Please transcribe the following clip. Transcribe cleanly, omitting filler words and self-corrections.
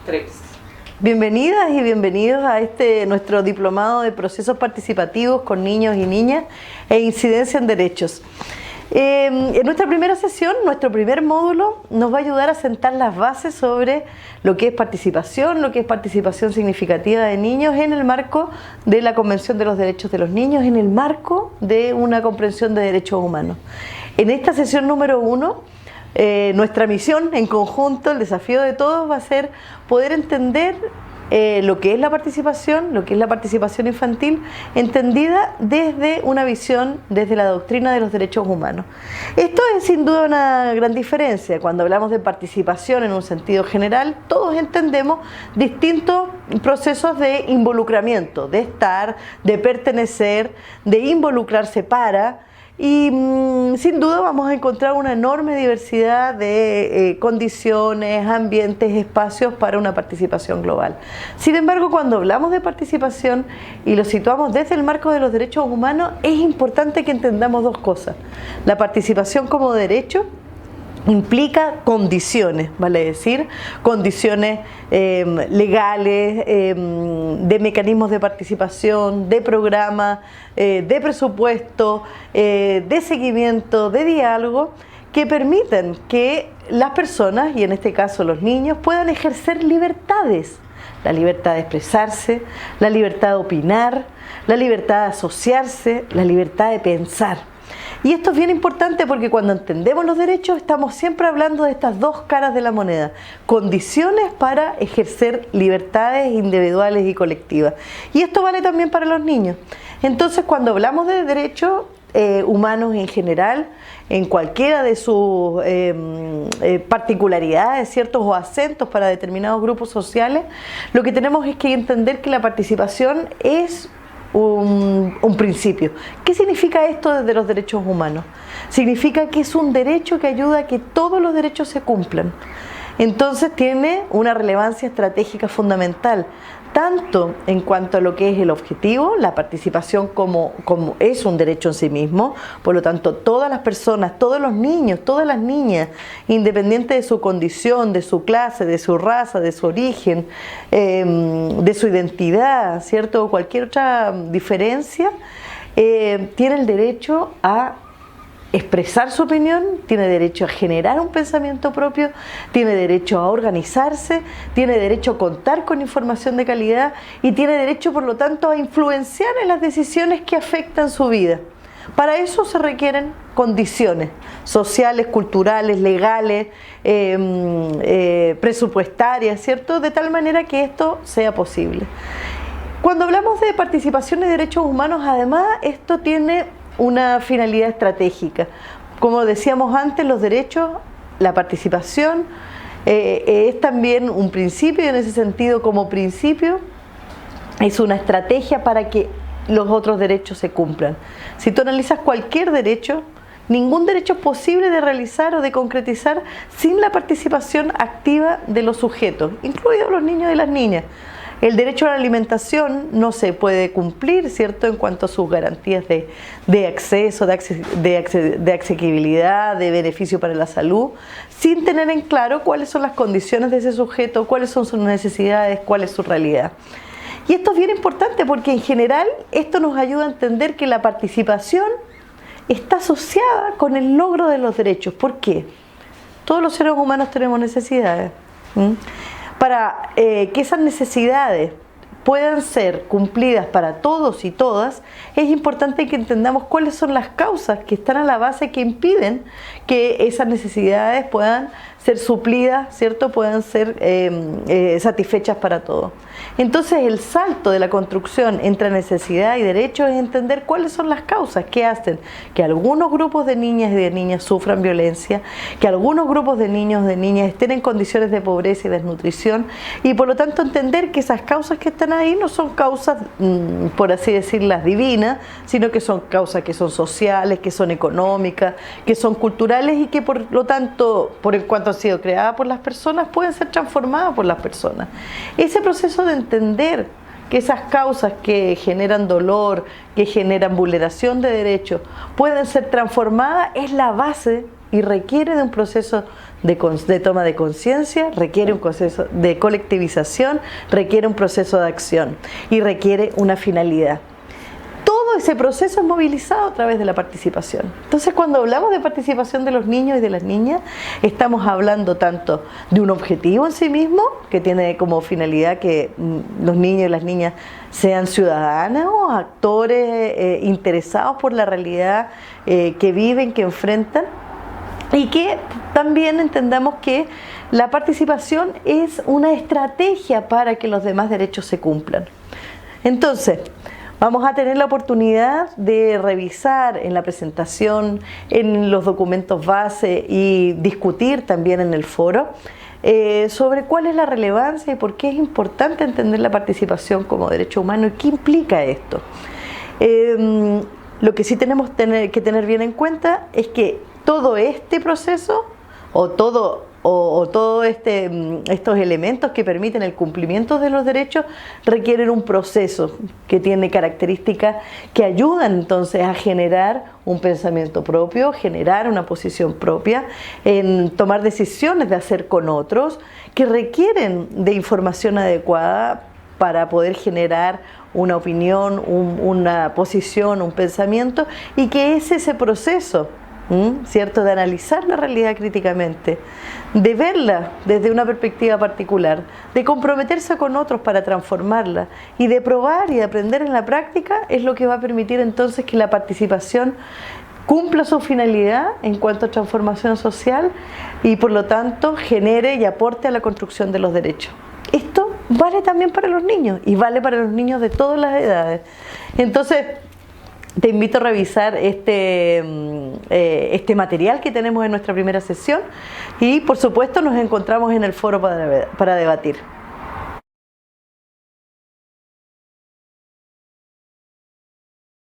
Tres. Bienvenidas y bienvenidos a nuestro diplomado de procesos participativos con niños y niñas e incidencia en derechos. En nuestra primera sesión, nuestro primer módulo nos va a ayudar a sentar las bases sobre lo que es participación significativa de niños en el marco de la Convención de los Derechos de los Niños, en el marco de una comprensión de derechos humanos. En esta sesión número 1, nuestra misión en conjunto, el desafío de todos va a ser poder entender lo que es la participación infantil, entendida desde una visión, desde la doctrina de los derechos humanos. Esto es sin duda una gran diferencia. Cuando hablamos de participación en un sentido general, todos entendemos distintos procesos de involucramiento, de estar, de pertenecer, de involucrarse para. Y sin duda vamos a encontrar una enorme diversidad de condiciones, ambientes, espacios para una participación global. Sin embargo, cuando hablamos de participación y lo situamos desde el marco de los derechos humanos, es importante que entendamos dos cosas. La participación como derecho implica condiciones, vale decir, condiciones legales, de mecanismos de participación, de programas, de presupuesto, de seguimiento, de diálogo, que permiten que las personas, y en este caso los niños, puedan ejercer libertades. La libertad de expresarse, la libertad de opinar, la libertad de asociarse, la libertad de pensar. Y esto es bien importante porque cuando entendemos los derechos estamos siempre hablando de estas dos caras de la moneda, condiciones para ejercer libertades individuales y colectivas. Y esto vale también para los niños. Entonces, cuando hablamos de derechos humanos en general, en cualquiera de sus particularidades, ciertos o acentos para determinados grupos sociales, lo que tenemos es que entender que la participación es un principio. ¿Qué significa esto desde los derechos humanos? Significa que es un derecho que ayuda a que todos los derechos se cumplan. Entonces tiene una relevancia estratégica fundamental, tanto en cuanto a lo que es el objetivo, la participación como es un derecho en sí mismo, por lo tanto todas las personas, todos los niños, todas las niñas, independiente de su condición, de su clase, de su raza, de su origen, de su identidad, ¿cierto? O cualquier otra diferencia, tiene el derecho a expresar su opinión, tiene derecho a generar un pensamiento propio, tiene derecho a organizarse, tiene derecho a contar con información de calidad y tiene derecho, por lo tanto, a influenciar en las decisiones que afectan su vida. Para eso se requieren condiciones sociales, culturales, legales, presupuestarias, ¿cierto? De tal manera que esto sea posible. Cuando hablamos de participación y derechos humanos, además, esto tiene una finalidad estratégica. Como decíamos antes, los derechos, la participación es también un principio, y en ese sentido, como principio, es una estrategia para que los otros derechos se cumplan. Si tú analizas cualquier derecho, ningún derecho es posible de realizar o de concretizar sin la participación activa de los sujetos, incluidos los niños y las niñas. El derecho a la alimentación no se puede cumplir, ¿cierto?, en cuanto a sus garantías de acceso, de asequibilidad, de beneficio para la salud, sin tener en claro cuáles son las condiciones de ese sujeto, cuáles son sus necesidades, cuál es su realidad. Y esto es bien importante porque en general esto nos ayuda a entender que la participación está asociada con el logro de los derechos. ¿Por qué? Todos los seres humanos tenemos necesidades. Para que esas necesidades puedan ser cumplidas para todos y todas, es importante que entendamos cuáles son las causas que están a la base que impiden que esas necesidades puedan ser suplidas, ¿cierto? Puedan ser satisfechas para todos. Entonces el salto de la construcción entre necesidad y derecho es entender cuáles son las causas que hacen que algunos grupos de niñas y de niñas sufran violencia, que algunos grupos de niños y de niñas estén en condiciones de pobreza y desnutrición, y por lo tanto entender que esas causas que están ahí no son causas, por así decirlas, divinas, sino que son causas que son sociales, que son económicas, que son culturales y que por lo tanto, por en cuanto han sido creadas por las personas, pueden ser transformadas por las personas. Ese proceso de entender que esas causas que generan dolor, que generan vulneración de derechos, pueden ser transformadas, es la base y requiere de un proceso de toma de conciencia, requiere un proceso de colectivización, requiere un proceso de acción y requiere una finalidad. Todo ese proceso es movilizado a través de la participación. Entonces, cuando hablamos de participación de los niños y de las niñas, estamos hablando tanto de un objetivo en sí mismo, que tiene como finalidad que los niños y las niñas sean ciudadanos, actores interesados por la realidad que viven, que enfrentan, y que también entendamos que la participación es una estrategia para que los demás derechos se cumplan. Entonces, vamos a tener la oportunidad de revisar en la presentación, en los documentos base y discutir también en el foro sobre cuál es la relevancia y por qué es importante entender la participación como derecho humano y qué implica esto. Lo que sí tenemos que tener bien en cuenta es que todo este proceso o todos estos elementos que permiten el cumplimiento de los derechos requieren un proceso que tiene características que ayudan entonces a generar un pensamiento propio, generar una posición propia, en tomar decisiones de hacer con otros, que requieren de información adecuada para poder generar una opinión, una posición, un pensamiento, y que es ese proceso, ¿cierto?, de analizar la realidad críticamente, de verla desde una perspectiva particular, de comprometerse con otros para transformarla y de probar y de aprender en la práctica, es lo que va a permitir entonces que la participación cumpla su finalidad en cuanto a transformación social y por lo tanto genere y aporte a la construcción de los derechos. Esto vale también para los niños y vale para los niños de todas las edades. Entonces, te invito a revisar este material que tenemos en nuestra primera sesión y por supuesto nos encontramos en el foro para debatir.